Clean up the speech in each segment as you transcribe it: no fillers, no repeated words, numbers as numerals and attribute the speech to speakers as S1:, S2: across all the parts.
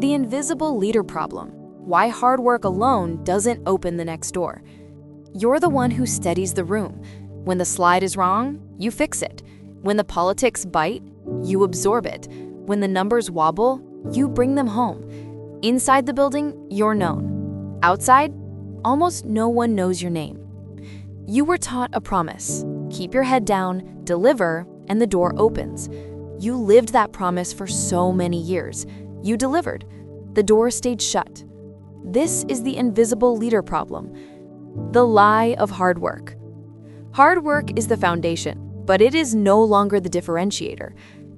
S1: The invisible leader problem. Why hard work alone doesn't open the next door. You're the one who steadies the room. When the slide is wrong, you fix it. When the politics bite, you absorb it. When the numbers wobble, you bring them home. Inside the building, you're known. Outside, almost no one knows your name. You were taught a promise. Keep your head down, deliver, and the door opens. You lived that promise for so many years. You delivered. The door stayed shut. This is the invisible leader problem. The lie of hard work. Hard work is the foundation, but it is no longer the differentiator.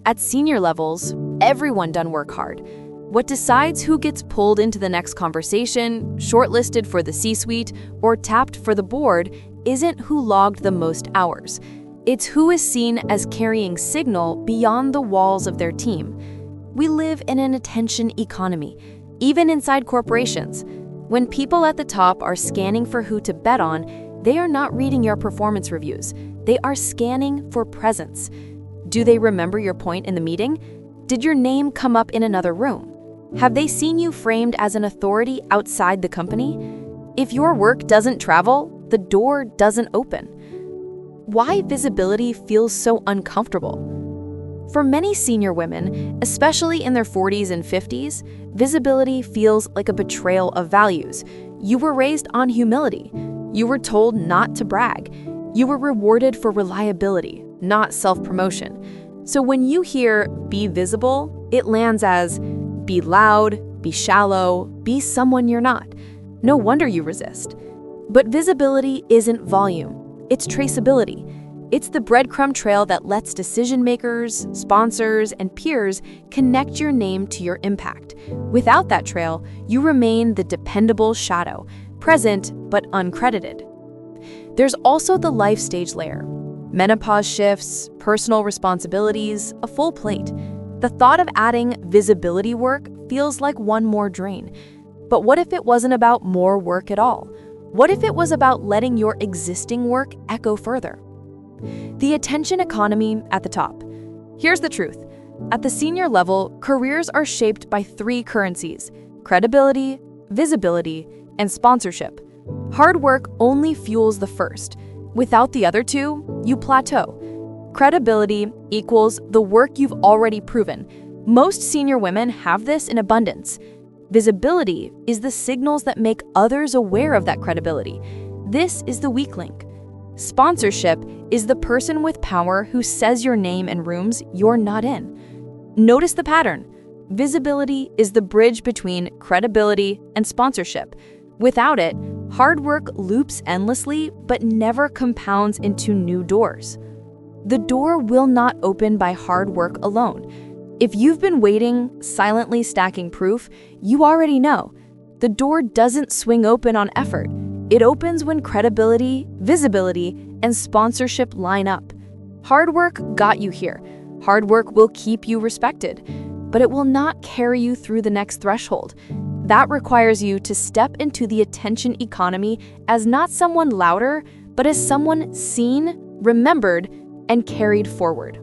S1: At senior levels, everyone done work hard. What decides who gets pulled into the next conversation, shortlisted for the C-suite, or tapped for the board isn't who logged the most hours. It's who is seen as carrying signal beyond the walls of their team. We live in an attention economy, even inside corporations. When people at the top are scanning for who to bet on, they are not reading your performance reviews. They are scanning for presence. Do they remember your point in the meeting? Did your name come up in another room? Have they seen you framed as an authority outside the company? If your work doesn't travel, the door doesn't open. Why visibility feels so uncomfortable? For many senior women, especially in their 40s and 50s, visibility feels like a betrayal of values. You were raised on humility. You were told not to brag. You were rewarded for reliability, not self-promotion. So when you hear "be visible," it lands as "be loud, be shallow, be someone you're not." No wonder you resist. But visibility isn't volume, it's traceability. It's the breadcrumb trail that lets decision makers, sponsors, and peers connect your name to your impact. Without that trail, you remain the dependable shadow, present but uncredited. There's also the life stage layer. Menopause shifts, personal responsibilities, a full plate. The thought of adding visibility work feels like one more drain. But what if it wasn't about more work at all? What if it was about letting your existing work echo further? The attention economy at the top. Here's the truth. At the senior level, careers are shaped by three currencies: credibility, visibility, and sponsorship. Hard work only fuels the first. Without the other two, you plateau. Credibility equals the work you've already proven. Most senior women have this in abundance. Visibility is the signals that make others aware of that credibility. This is the weak link. Sponsorship is the person with power who says your name in rooms you're not in. Notice the pattern. Visibility is the bridge between credibility and sponsorship. Without it, hard work loops endlessly but never compounds into new doors. The door will not open by hard work alone. If you've been waiting, silently stacking proof, you already know. The door doesn't swing open on effort. It opens when credibility, visibility, and sponsorship line up. Hard work got you here. Hard work will keep you respected, but it will not carry you through the next threshold. That requires you to step into the attention economy as not someone louder, but as someone seen, remembered, and carried forward.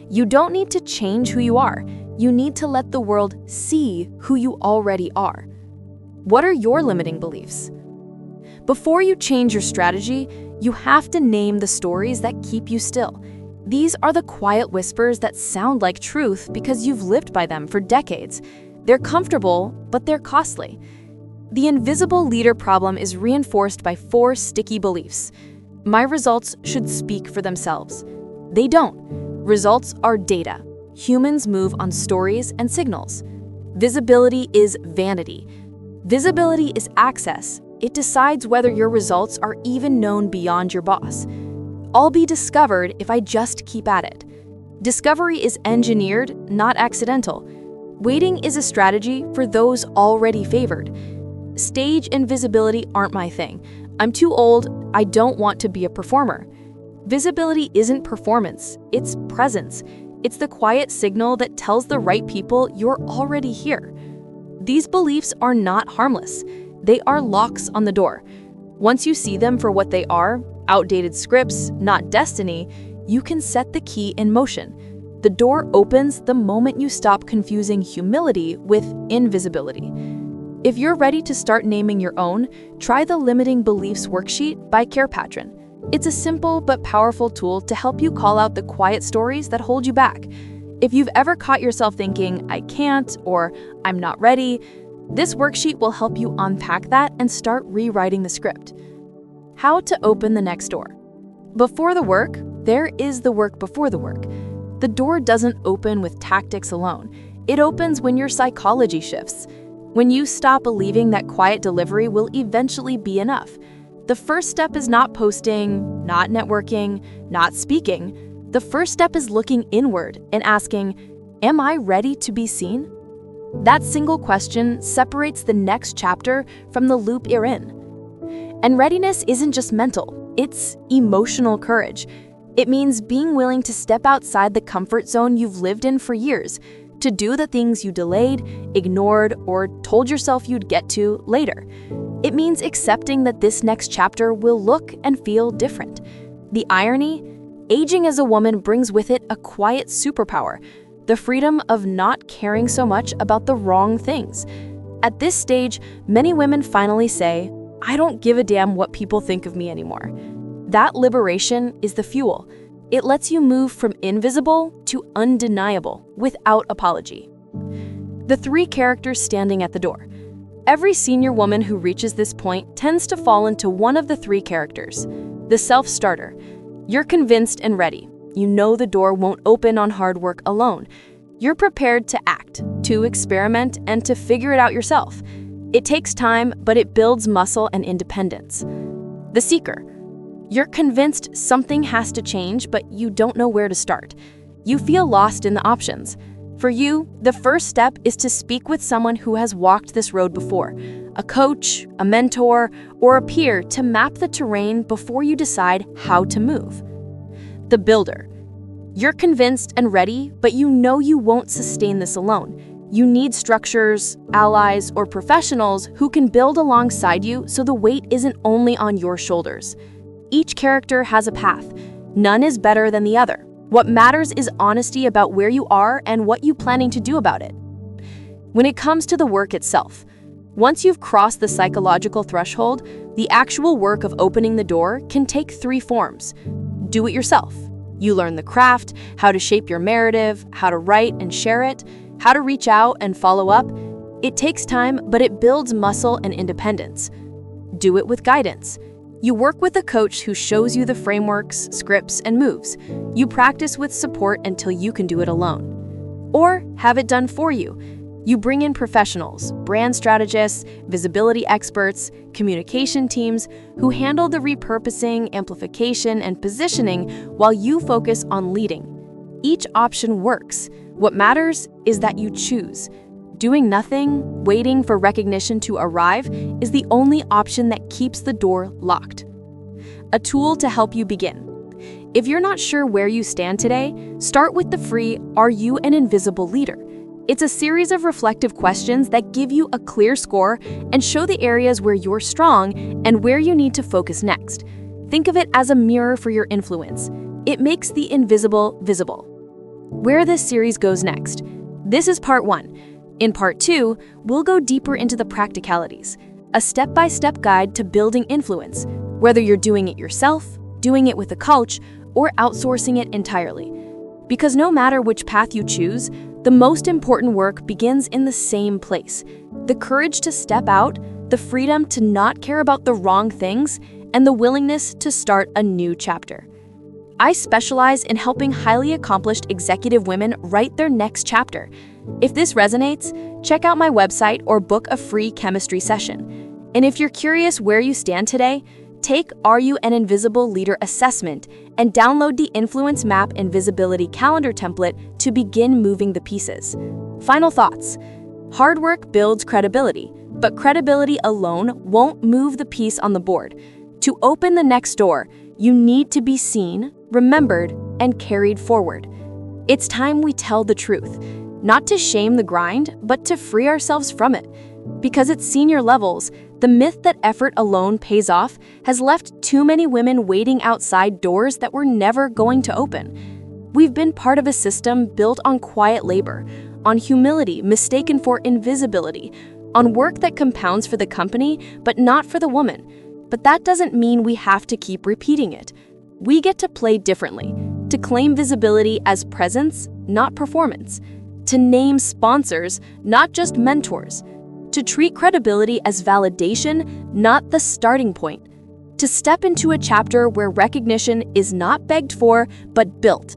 S1: You don't need to change who you are. You need to let the world see who you already are. What are your limiting beliefs? Before you change your strategy, you have to name the stories that keep you still. These are the quiet whispers that sound like truth because you've lived by them for decades. They're comfortable, but they're costly. The invisible leader problem is reinforced by 4 sticky beliefs. My results should speak for themselves. They don't. Results are data. Humans move on stories and signals. Visibility is vanity. Visibility is access. It decides whether your results are even known beyond your boss. I'll be discovered if I just keep at it. Discovery is engineered, not accidental. Waiting is a strategy for those already favored. Stage and visibility aren't my thing. I'm too old. I don't want to be a performer. Visibility isn't performance, it's presence. It's the quiet signal that tells the right people you're already here. These beliefs are not harmless. They are locks on the door. Once you see them for what they are, outdated scripts, not destiny, you can set the key in motion. The door opens the moment you stop confusing humility with invisibility. If you're ready to start naming your own, try the Limiting Beliefs Worksheet by CarePatron. It's a simple but powerful tool to help you call out the quiet stories that hold you back. If you've ever caught yourself thinking, "I can't," or "I'm not ready," this worksheet will help you unpack that and start rewriting the script. How to open the next door. Before the work, there is the work before the work. The door doesn't open with tactics alone. It opens when your psychology shifts. When you stop believing that quiet delivery will eventually be enough. The first step is not posting, not networking, not speaking. The first step is looking inward and asking, "Am I ready to be seen?" That single question separates the next chapter from the loop you're in. And readiness isn't just mental, it's emotional courage. It means being willing to step outside the comfort zone you've lived in for years, to do the things you delayed, ignored, or told yourself you'd get to later. It means accepting that this next chapter will look and feel different. The irony? Aging as a woman brings with it a quiet superpower, the freedom of not caring so much about the wrong things. At this stage, many women finally say, "I don't give a damn what people think of me anymore." That liberation is the fuel. It lets you move from invisible to undeniable without apology. The three characters standing at the door. Every senior woman who reaches this point tends to fall into one of the three characters. The self-starter. You're convinced and ready. You know the door won't open on hard work alone. You're prepared to act, to experiment, and to figure it out yourself. It takes time, but it builds muscle and independence. The seeker. You're convinced something has to change, but you don't know where to start. You feel lost in the options. For you, the first step is to speak with someone who has walked this road before, a coach, a mentor, or a peer to map the terrain before you decide how to move. The builder. You're convinced and ready, but you know you won't sustain this alone. You need structures, allies, or professionals who can build alongside you so the weight isn't only on your shoulders. Each character has a path. None is better than the other. What matters is honesty about where you are and what you're planning to do about it. When it comes to the work itself, once you've crossed the psychological threshold, the actual work of opening the door can take three forms. Do it yourself. You learn the craft, how to shape your narrative, how to write and share it, how to reach out and follow up. It takes time, but it builds muscle and independence. Do it with guidance. You work with a coach who shows you the frameworks, scripts, and moves. You practice with support until you can do it alone. Or have it done for you. You bring in professionals, brand strategists, visibility experts, communication teams who handle the repurposing, amplification, and positioning while you focus on leading. Each option works. What matters is that you choose. Doing nothing, waiting for recognition to arrive, is the only option that keeps the door locked. A tool to help you begin. If you're not sure where you stand today, start with the free "Are You an Invisible Leader?" It's a series of reflective questions that give you a clear score and show the areas where you're strong and where you need to focus next. Think of it as a mirror for your influence. It makes the invisible visible. Where this series goes next. This is part 1. In part 2, we'll go deeper into the practicalities, a step-by-step guide to building influence, whether you're doing it yourself, doing it with a coach, or outsourcing it entirely. Because no matter which path you choose, the most important work begins in the same place. The courage to step out, the freedom to not care about the wrong things, and the willingness to start a new chapter. I specialize in helping highly accomplished executive women write their next chapter. If this resonates, check out my website or book a free chemistry session. And if you're curious where you stand today, take Are You an Invisible Leader assessment and download the Influence Map and Visibility Calendar template to begin moving the pieces. Final thoughts. Hard work builds credibility, but credibility alone won't move the piece on the board. To open the next door, you need to be seen, remembered, and carried forward. It's time we tell the truth, not to shame the grind, but to free ourselves from it. Because at senior levels, the myth that effort alone pays off has left too many women waiting outside doors that were never going to open.
S2: We've been part of a system built on quiet labor, on humility mistaken for invisibility, on work that compounds for the company but not for the woman. But that doesn't mean we have to keep repeating it. We get to play differently, to claim visibility as presence, not performance, to name sponsors, not just mentors, to treat credibility as validation, not the starting point, to step into a chapter where recognition is not begged for, but built.